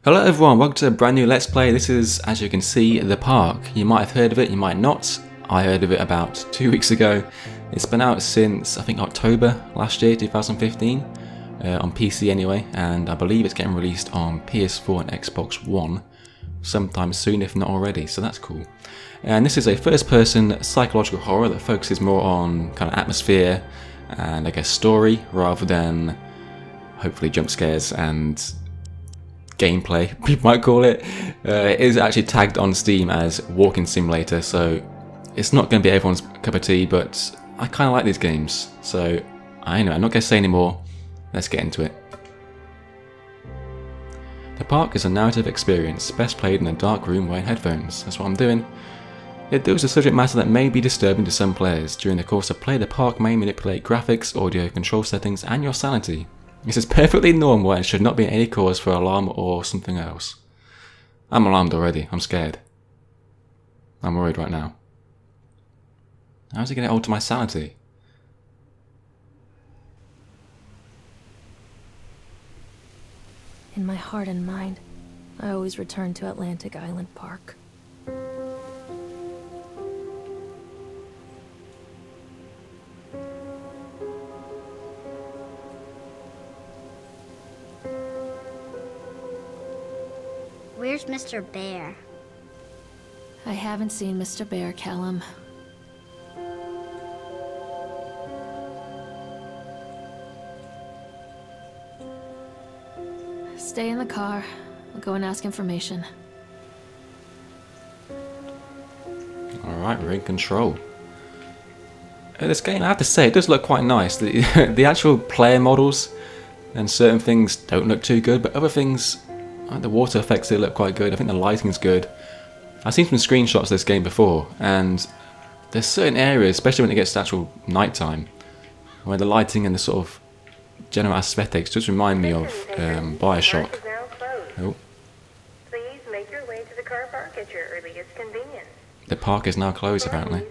Hello everyone, welcome to a brand new Let's Play. This is, as you can see, the park. You might have heard of it, you might not. I heard of it about 2 weeks ago. It's been out since, I think, October last year, 2015. On PC anyway, and I believe it's getting released on PS4 and Xbox One sometime soon, if not already, so that's cool. And this is a first-person psychological horror that focuses more on kind of atmosphere and, I guess, story, rather than, hopefully, jump scares and gameplay, people might call it. It is actually tagged on Steam as Walking Simulator, so it's not going to be everyone's cup of tea, but I kind of like these games, so I know, I'm not going to say any more. Let's get into it. The park is a narrative experience, best played in a dark room wearing headphones. That's what I'm doing. It deals with subject matter that may be disturbing to some players. During the course of play, the park may manipulate graphics, audio, control settings, and your sanity. This is perfectly normal and should not be any cause for alarm or something else. I'm alarmed already. I'm scared. I'm worried right now. How's it going to alter my sanity? In my heart and mind, I always return to Atlantic Island Park. Where's Mr. Bear? I haven't seen Mr. Bear, Callum. Stay in the car. I'll go and ask information. Alright, we're in control. This game, I have to say, it does look quite nice. The actual player models and certain things don't look too good, but other things, like the water effects, they look quite good. I think the lighting's good. I've seen some screenshots of this game before, and there's certain areas, especially when it gets to actual nighttime, where the lighting and the sort of general aesthetics just remind me of Bioshock. Oh. Please make your way to the car park at your earliest convenience. The park is now closed, apparently.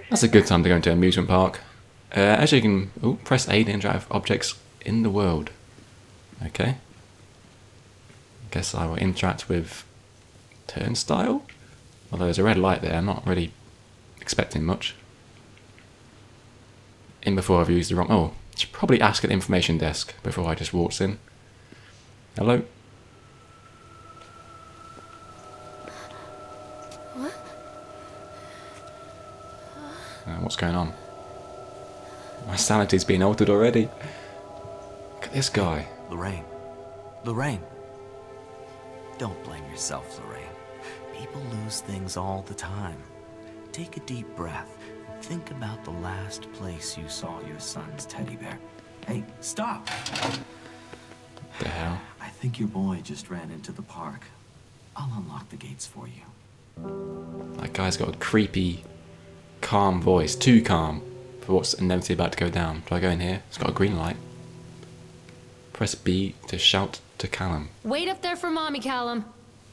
That's a good time to go into an amusement park. As you can press A to interact with objects in the world. Okay. Guess I will interact with Turnstile. Although there's a red light there, I'm not really expecting much. In before I've used the wrong. Oh, I should probably ask at the information desk before I just waltz in. Hello. What? What's going on? My sanity's been altered already. Look at this guy. Lorraine. Don't blame yourself, Lorraine. People lose things all the time. Take a deep breath and think about the last place you saw your son's teddy bear. Hey, stop! What the hell? I think your boy just ran into the park. I'll unlock the gates for you. That guy's got a creepy, calm voice. Too calm for what's inevitably about to go down. Do I go in here? It's got a green light. Press B to shout to Callum. Wait up there for Mommy, Callum.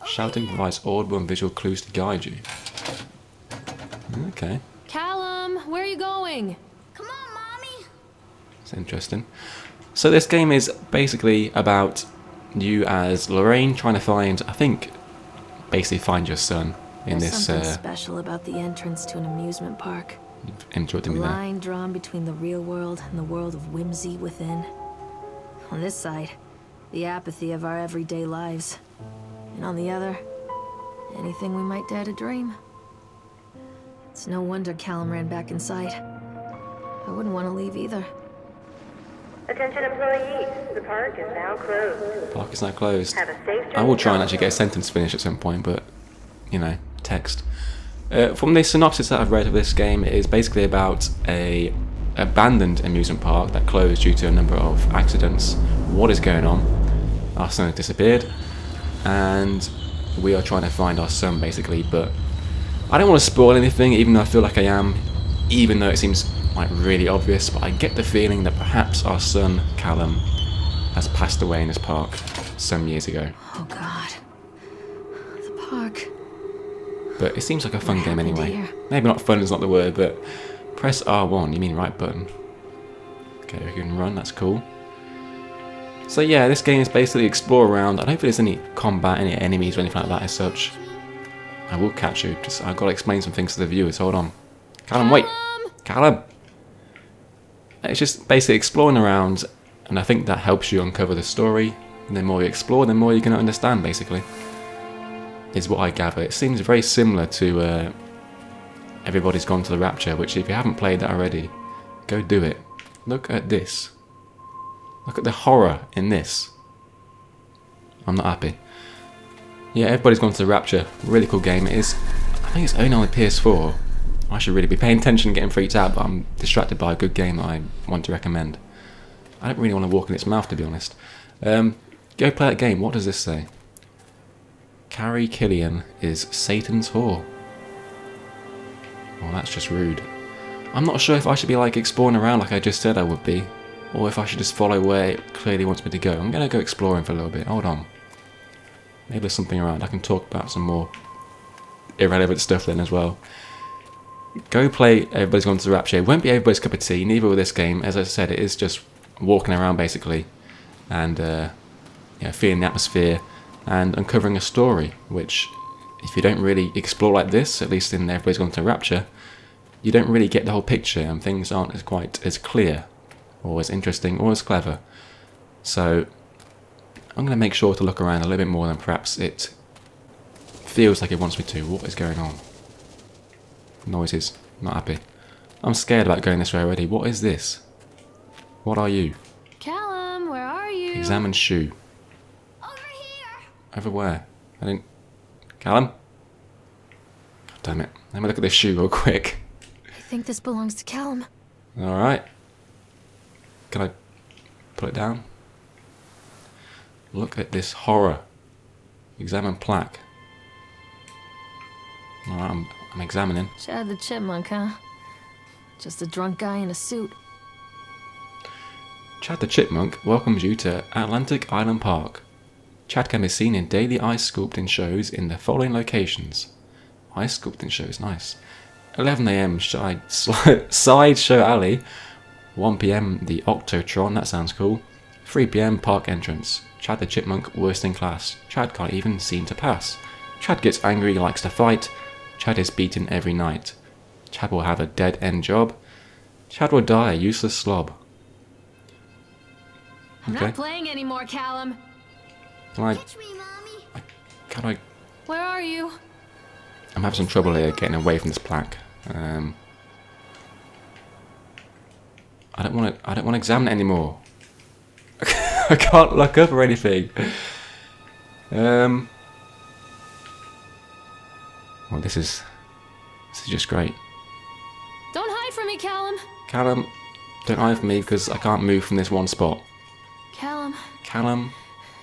Shouting provides audible and visual clues to guide you. Okay. Callum, where are you going? Come on, Mommy! It's interesting. So this game is basically about you as Lorraine trying to find, I think, basically find your son in There's this... something special about the entrance to an amusement park. Interrupted The me there. line drawn between the real world and the world of whimsy within. On this side, the apathy of our everyday lives. And on the other, anything we might dare to dream. It's no wonder Callum ran back inside. I wouldn't want to leave either. Attention employees, the park is now closed. Park is now closed. Have a safe I will journey try and home. actually get a sentence finished at some point, but, you know, text. From the synopsis that I've read of this game, it is basically about a abandoned amusement park that closed due to a number of accidents. What is going on? Our son has disappeared, and we are trying to find our son, basically, but I don't want to spoil anything, even though I feel like I am, even though it seems like really obvious, but I get the feeling that perhaps our son, Callum, has passed away in this park some years ago. Oh God. The park. But it seems like a fun What game happened anyway. here? Maybe not fun is not the word, but press R1, you mean right button. Okay, we can run, that's cool. So yeah, this game is basically explore around. I don't think there's any combat, any enemies or anything like that as such. I will catch you, just I've got to explain some things to the viewers, hold on. Callum, wait! Callum! It's just basically exploring around, and I think that helps you uncover the story. And the more you explore, the more you can understand, basically. Is what I gather. It seems very similar to Everybody's Gone to the Rapture, which if you haven't played that already, go do it. Look at this. Look at the horror in this. I'm not happy. Yeah, Everybody's Gone to the Rapture. Really cool game it is. I think it's only on the PS4. I should really be paying attention and getting freaked out, but I'm distracted by a good game that I want to recommend. I don't really want to walk in its mouth, to be honest. Go play that game. What does this say? Carrie Killian is Satan's whore. Well, that's just rude. I'm not sure if I should be like exploring around like I just said I would be, or if I should just follow where it clearly wants me to go. I'm going to go exploring for a little bit. Hold on. Maybe there's something around. I can talk about some more irrelevant stuff then as well. Go play Everybody's Gone to the Rapture. It won't be everybody's cup of tea, neither will this game. As I said, it is just walking around basically, and you know, feeling the atmosphere and uncovering a story, which if you don't really explore like this, at least in Everybody's Gone to the Rapture, you don't really get the whole picture and things aren't as quite as clear or as interesting or as clever. So I'm going to make sure to look around a little bit more than perhaps it feels like it wants me to. What is going on? Noises. Not happy. I'm scared about going this way already. What is this? What are you? Callum, where are you? Examine shoe. Over here. Over where? I didn't... Callum? God damn it. Let me look at this shoe real quick. I think this belongs to Callum. Alright. Can I put it down? Look at this horror. Examine plaque. Alright, I'm examining. Chad the Chipmunk, huh? Just a drunk guy in a suit. Chad the Chipmunk welcomes you to Atlantic Island Park. Chad can be seen in daily ice sculpting shows in the following locations. Ice sculpting shows, nice. 11 AM Sideshow Alley. 1 PM the Octotron, that sounds cool. 3 PM Park entrance. Chad the Chipmunk worst in class. Chad can't even seem to pass. Chad gets angry, likes to fight. Chad is beaten every night. Chad will have a dead-end job. Chad will die a useless slob. I'm Okay. not playing anymore, Callum. Catch me, Mommy. Can I... Where are you? I'm having some trouble here getting away from this plaque. I don't want to examine it anymore. I can't look up or anything. Well, this is just great. Don't hide from me, Callum. Callum, don't hide from me because I can't move from this one spot. Callum, Callum,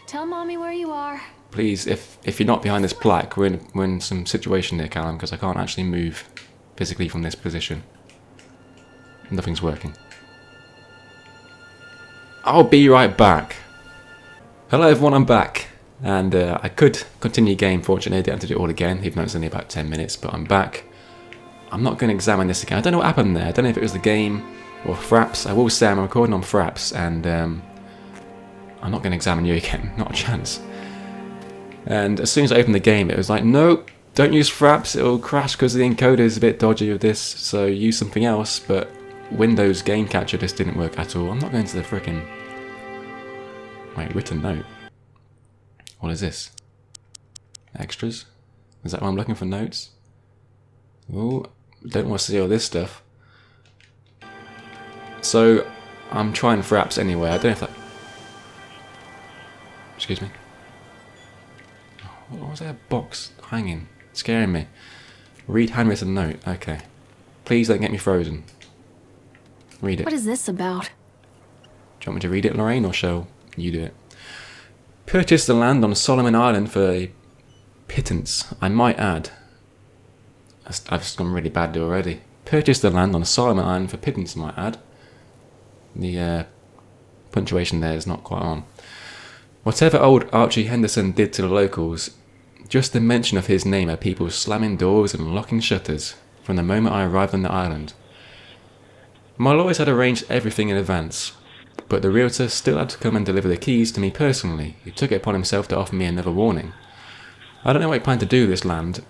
tell Mommy where you are. please, if you're not behind this plaque, we're in some situation here, Callum, because I can't actually move physically from this position. Nothing's working. I'll be right back. Hello everyone, I'm back. And I could continue game, fortunately I didn't have to do it all again, even though it's only about 10 minutes, but I'm back. I'm not going to examine this again. I don't know what happened there. I don't know if it was the game or Fraps. I will say I'm recording on Fraps, and I'm not going to examine you again. Not a chance. And as soon as I opened the game, it was like, nope, don't use Fraps. It'll crash because the encoder is a bit dodgy with this, so use something else. But Windows Game Catcher just didn't work at all. I'm not going to the frickin'... Wait, written note. What is this? Extras? Is that why I'm looking for notes? Oh, don't want to see all this stuff. So, I'm trying Fraps anyway. I don't know if that... Excuse me. What was that box hanging? Scaring me. Read handwritten note. Okay. Please don't get me frozen. Read it. What is this about? Do you want me to read it, Lorraine, or shall you do it? Purchased the land on Solomon Island for a pittance, I might add. I've just gone really bad already. Purchased the land on Solomon Island for pittance, I might add. The punctuation there is not quite on. Whatever old Archie Henderson did to the locals, just the mention of his name had people slamming doors and locking shutters from the moment I arrived on the island. My lawyers had arranged everything in advance. but the realtor still had to come and deliver the keys to me personally. He took it upon himself to offer me another warning. I don't know what he planned to do with this land.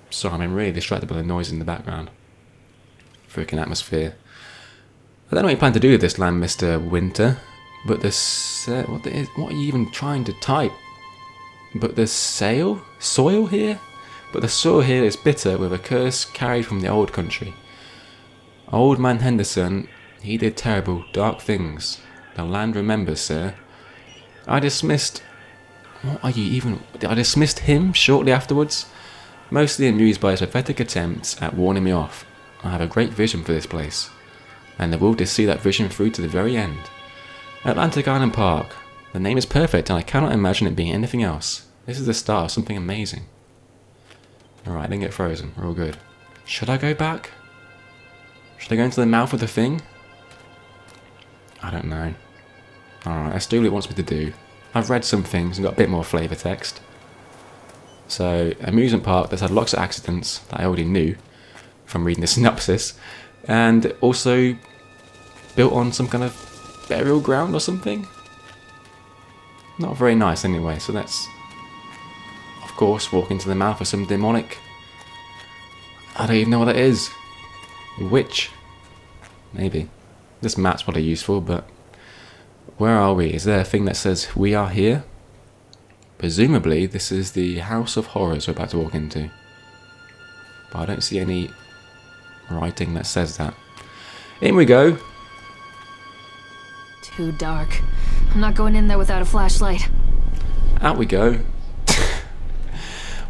Sorry, I'm really distracted by the noise in the background. Freaking atmosphere. I don't know what you plan to do with this land, Mr. Winter, but the what are you even trying to type? But the soil here? But the soil here is bitter with a curse carried from the old country. Old man Henderson, he did terrible, dark things. The land remembers, sir. I dismissed him shortly afterwards, mostly amused by his pathetic attempts at warning me off. I have a great vision for this place, and the will to see that vision through to the very end. Atlantic Island Park. The name is perfect, and I cannot imagine it being anything else. This is the start of something amazing. Alright, I didn't get frozen. We're all good. Should I go back? Should I go into the mouth of the thing? I don't know. Alright, let's do what it wants me to do. I've read some things and got a bit more flavour text. So, amusement park that's had lots of accidents that I already knew from reading the synopsis, and also built on some kind of burial ground or something. Not very nice anyway, so let's, of course, walk into the mouth of some demonic... I don't even know what that is. Witch? Maybe. This map's probably useful, but... Where are we? Is there a thing that says we are here? Presumably this is the House of Horrors we're about to walk into. But I don't see any writing that says that. In we go! Too dark. I'm not going in there without a flashlight. Out we go.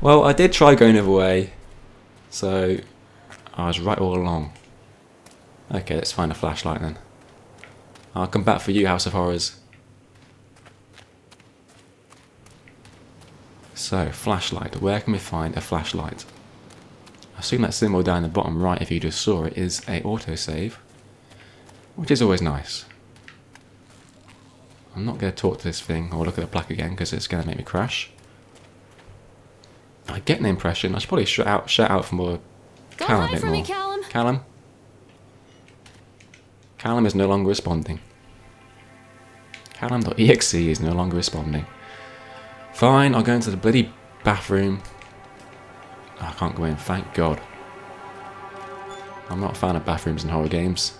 Well, I did try going the other way, so I was right all along. Okay, let's find a flashlight then. I'll come back for you, House of Horrors. So, flashlight. Where can we find a flashlight? I assume that symbol down the bottom right, if you just saw it, is a autosave, which is always nice. I'm not going to talk to this thing or look at the plaque again because it's going to make me crash. I get an impression. I should probably shout out for more Callum a bit more. Callum? Callum is no longer responding. Callum.exe is no longer responding. Fine, I'll go into the bloody bathroom. Oh, I can't go in, thank God. I'm not a fan of bathrooms in horror games.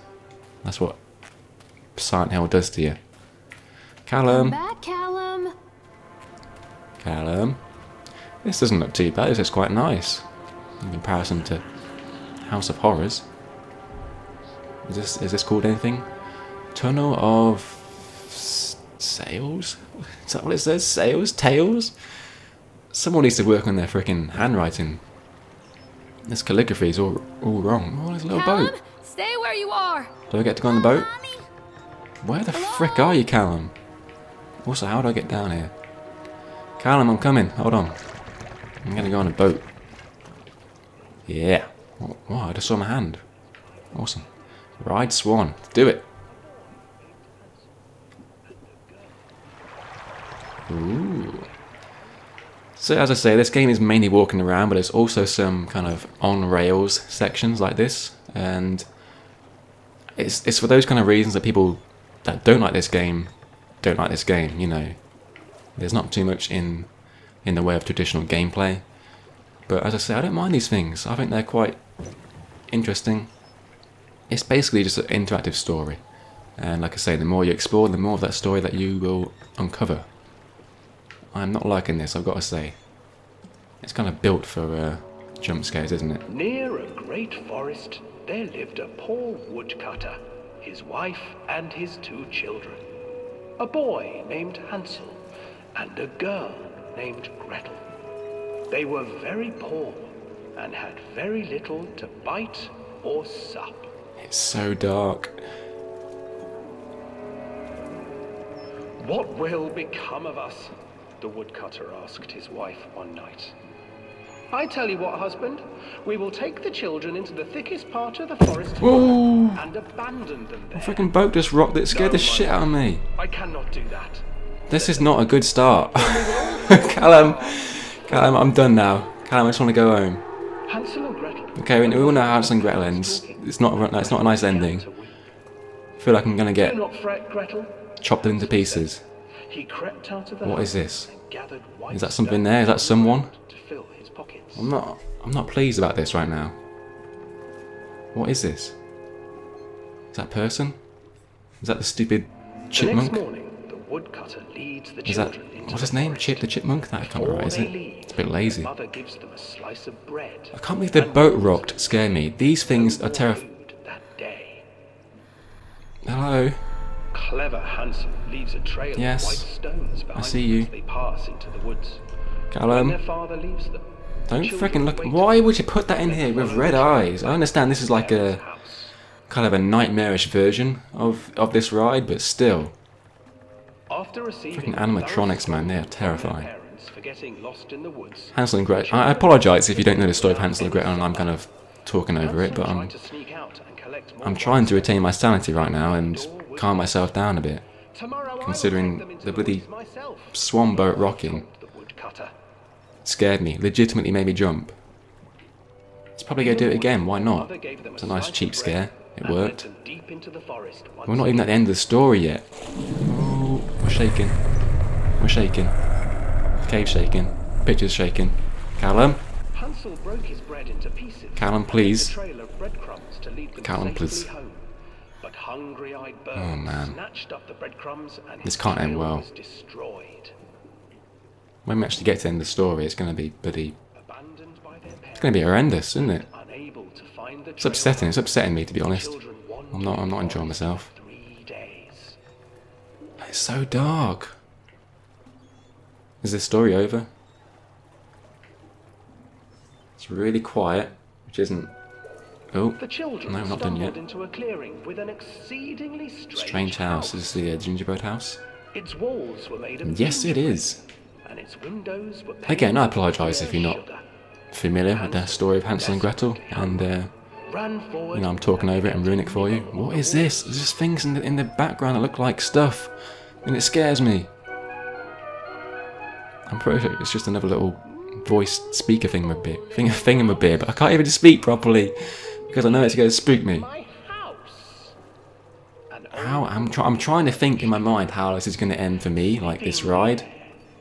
That's what Silent Hill does to you. Callum. Come back, Callum. Callum. This doesn't look too bad, this is quite nice. In comparison to House of Horrors. Is this called anything? Tunnel of Sales? Is that what it says? Sales? Tails? Someone needs to work on their freaking handwriting. This calligraphy is all wrong. Oh, there's a little Callum, boat. stay where you are. Do I get to go on the boat? Where the frick are you, Callum? Also, how do I get down here? Callum, I'm coming. Hold on. I'm gonna go on a boat. Yeah. Oh, I just saw my hand. Awesome. Ride Swan. Do it. Ooh. So as I say, this game is mainly walking around, but there's also some kind of on-rails sections like this, and it's for those kind of reasons that people that don't like this game, you know. There's not too much in the way of traditional gameplay, but as I say, I don't mind these things. I think they're quite interesting. It's basically just an interactive story, and like I say, the more you explore, the more of that story that you will uncover. I'm not liking this, I've got to say. It's kind of built for jump scares, isn't it? Near a great forest, there lived a poor woodcutter, his wife and his 2 children. A boy named Hansel and a girl named Gretel. They were very poor and had very little to bite or sup. It's so dark. What will become of us? The woodcutter asked his wife one night. I tell you what, husband, we will take the children into the thickest part of the forest and abandon them there. The freaking boat just rocked it, scared the shit out of me. I cannot do that. This is not a good start. Callum, I'm done now. Callum, I just want to go home. Hansel and Gretel. Okay, we all know how Hansel and Gretel ends. It's not a nice ending. feel like I'm gonna get Do not fret, Gretel. chopped into pieces. He crept out of the What is house this? and gathered white Is that something stones there? Is that someone? to fill his pockets. I'm not pleased about this right now. What is this? Is that a person? Is that the stupid The next chipmunk? morning, the woodcutter leads the Is that, children into what's his the name? forest. Chip the chipmunk? That can't be right, is Before it? they leave, It's a bit lazy. Mother gives them a slice of bread. I can't believe the boat rocked scare me. These things are terrifying. That day. Hello? Clever Hansel leaves a trail Yes, of white stones behind see them you. as they pass into the woods. When Callum, their father leaves them, don't children freaking look. wait Why would you put that in here with red eyes? I understand this is like a house. kind of a nightmarish version of this ride, but still. After receiving Freaking animatronics, man, they are from their terrifying. parents for getting lost in the woods, Hansel and Gretel. I apologise if you don't know the story of Hansel and Gretel and I'm kind of talking over it, but Hansel tried to sneak out and collect more I'm trying to white retain my sanity right now and calm myself down a bit. Tomorrow I will Considering take them into the bloody woods myself, swan boat rocking the woodcutter. scared me, legitimately made me jump. Let's probably go do it again, why not? Mother gave them It's a nice slice cheap of scare, bread it and led worked. them deep into the forest once We're not even at the end of the story yet. Oh, we're shaking. We're shaking. Cave's shaking. Picture's shaking. Callum? Hansel broke his bread into pieces. Callum, and left please. a trail of breadcrumbs to lead them Callum, safely please. home. But hungry-eyed birds Oh, man. snatched up the breadcrumbs and This his can't end trail well. was destroyed. When we actually get to the end of the story, it's going to be bloody... Abandoned by their parents, It's going to be horrendous, isn't it? unable to find the It's upsetting. It's upsetting me, to be honest. children I'm not enjoying myself. 3 days. It's so dark. Is this story over? It's really quiet, which isn't... Oh, The children no, not done stumbled yet. into a clearing with an exceedingly Strange house. Is this the gingerbread house? Its walls were made of Yes, it gingerbread, is. and its windows were Again, I painted apologise if you're not sugar. familiar with the story of Hansel and Gretel, and Ran forward, you know, I'm talking over it and ruining it for you. What is this? There's just things in the background that look like stuff, and it scares me. I'm pretty sure it's just another little voice speaker thingamabib, but I can't even speak properly because I know it's going to spook me. my house. An How I'm trying to think in my mind how this is going to end for me, like this ride,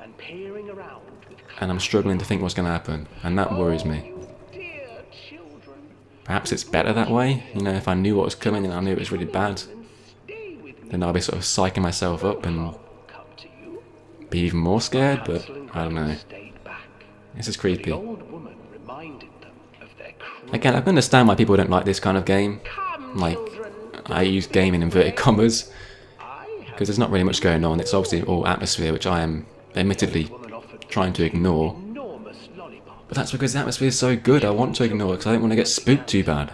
and peering around with and I'm struggling to think what's going to happen, and that worries me. dear children, Perhaps it's better that way. You know, if I knew what was coming and I knew it was really bad, and stay with me. then I'll be sort of psyching myself up and Come to you. be even more scared, but Hansel and I don't know. Gretel stayed back. This is The creepy. old woman reminded them of their cruel. Again, I can understand why people don't like this kind of game. Come, Like, children. I use game in inverted commas, I have because there's not really much going on. It's obviously all atmosphere, which I am admittedly woman offered trying to ignore. enormous lollipop. But that's because the atmosphere is so good, I want to ignore it, because I don't want to get spooked too bad.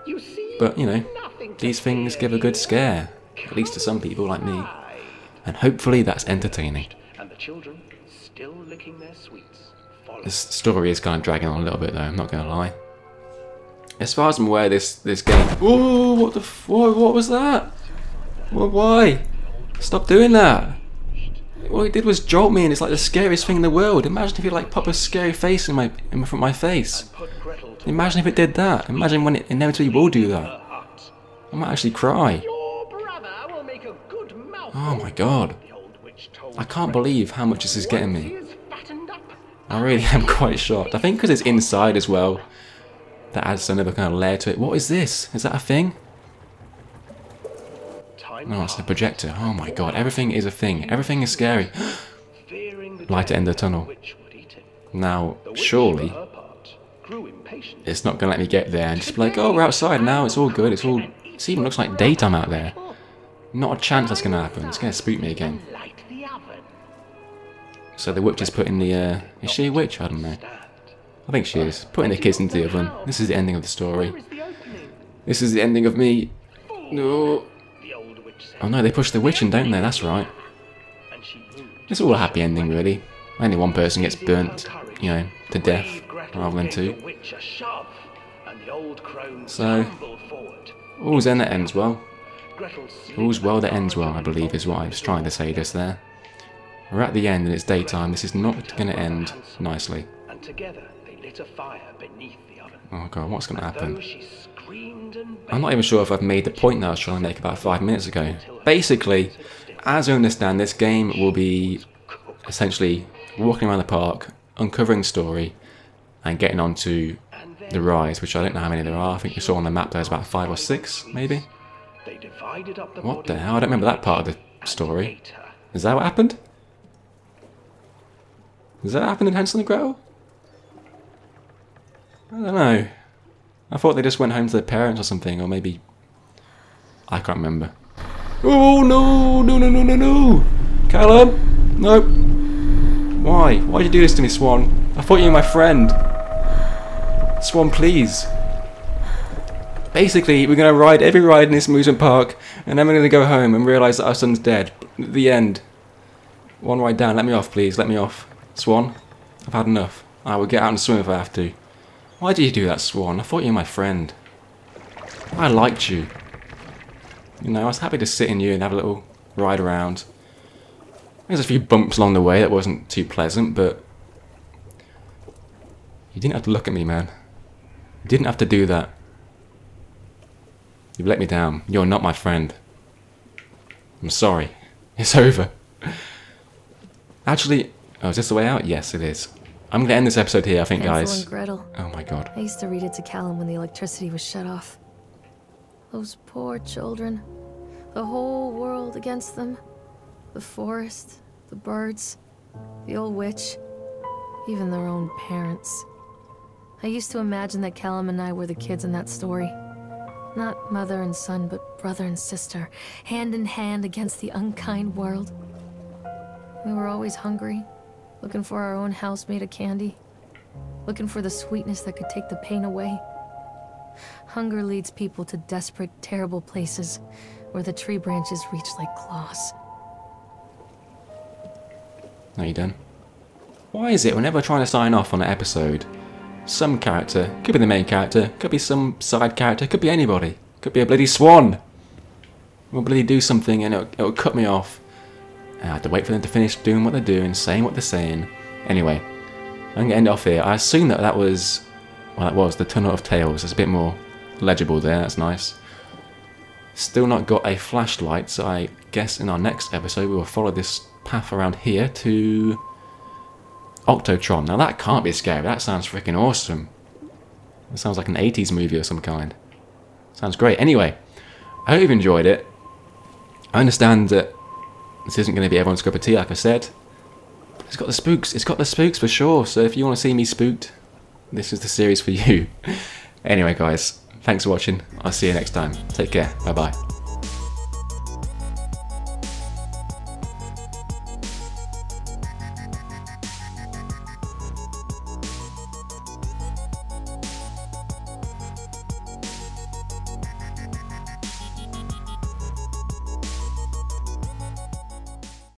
You see, But, you know, nothing to these things fear give a good here. scare, at least to some people like me. Hide. And hopefully that's entertaining. And the children, still licking their sweets, followed. This story is kind of dragging on a little bit though, I'm not going to lie. As far as I'm aware, this game... Ooh, what was that? Why? Stop doing that. All it did was jolt me and it's like the scariest thing in the world. Imagine if you like pop a scary face in front of my face. Put Gretel to Imagine if it did that. Imagine when it inevitably will do that. her hut. I might actually cry. Your brother will make a good mouth. Oh my god. The old witch told I can't believe how much this is getting Once he me. is fattened up, I really am quite shocked. I think because it's inside as well, that adds another kind of layer to it. What is this? Is that a thing? time No, it's the projector. Oh my god, everything is a thing. Everything is scary. fearing the Light at day the end of the the tunnel. witch would eat him. Now, The witch, surely, for her part, grew impatient. it's not going to let me get there and just be like, oh, we're outside now, it's all good, it's all... It even looks like daytime out there. Not a chance that's going to happen. It's going to spook me again. Light the oven. So the witch is putting the... Is she a witch? I don't know. Stand. I think she is. Putting the kids into the oven. This is the ending of the story. Where is the opening? This is the ending of me. No. The old witch said. Oh no, they push the witch in, don't they? That's right. And she moved. It's all a happy ending, really. Only one person gets burnt, you know, to death, Brave Gretel rather than gave two. The witch a shove, and the old crone So- tumbled forward. All's in that ends well. Gretel slid All's well that the ends well, I margin believe is what I was trying to say just there. We're at the end and it's daytime. This is not going to end nicely. and together they lit a fire beneath the oven. Oh god, what's going to Though happen? she screamed and I'm not even sure if I've made the point that I was trying to make about 5 minutes ago. Basically, as I understand, this game will be essentially walking around the park, uncovering story, and getting onto the rides, which I don't know how many there are. I think you saw on the map there's about 5 or 6, maybe? they divided up the What the body hell? I don't remember that part of the story. Is that what happened? Does that happen in Hansel and Gretel? I don't know. I thought they just went home to their parents or something, or maybe... I can't remember. Oh no! No, no, no, no, no! Callum! Nope. Why? Why'd you do this to me, Swan? I thought you were my friend. Swan, please. Basically, we're going to ride every ride in this amusement park, and then we're going to go home and realise that our son's dead. The end. One ride down. Let me off, please. Let me off. Swan, I've had enough. I will get out and swim if I have to. Why did you do that, Swan? I thought you were my friend. I liked you. You know, I was happy to sit in you and have a little ride around. There's a few bumps along the way that wasn't too pleasant, but... You didn't have to look at me, man. You didn't have to do that. You've let me down. You're not my friend. I'm sorry. It's over. Actually... Oh, is this the way out? Yes, it is. I'm going to end this episode here, I think, Hansel guys. and Gretel. Oh my god. I used to read it to Callum when the electricity was shut off. Those poor children. The whole world against them. The forest, the birds, the old witch, even their own parents. I used to imagine that Callum and I were the kids in that story. Not mother and son, but brother and sister, hand in hand against the unkind world. We were always hungry, looking for our own house made of candy, looking for the sweetness that could take the pain away. Hunger leads people to desperate, terrible places where the tree branches reach like claws. Are you done? Why is it whenever I try to sign off on an episode, some character, could be the main character, could be some side character, could be anybody, could be a bloody swan, will bloody do something and it'll cut me off. I have to wait for them to finish doing what they're doing, saying what they're saying. Anyway, I'm going to end it off here. I assume that was... Well, that was the Tunnel of Tales. It's a bit more legible there. That's nice. Still not got a flashlight, so I guess in our next episode we will follow this path around here to... Octotron. Now that can't be scary. That sounds freaking awesome. It sounds like an 80s movie of some kind. Sounds great. Anyway, I hope you've enjoyed it. I understand that this isn't going to be everyone's cup of tea, like I said. It's got the spooks. It's got the spooks for sure. So if you want to see me spooked, this is the series for you. Anyway, guys, thanks for watching. I'll see you next time. Take care. Bye-bye.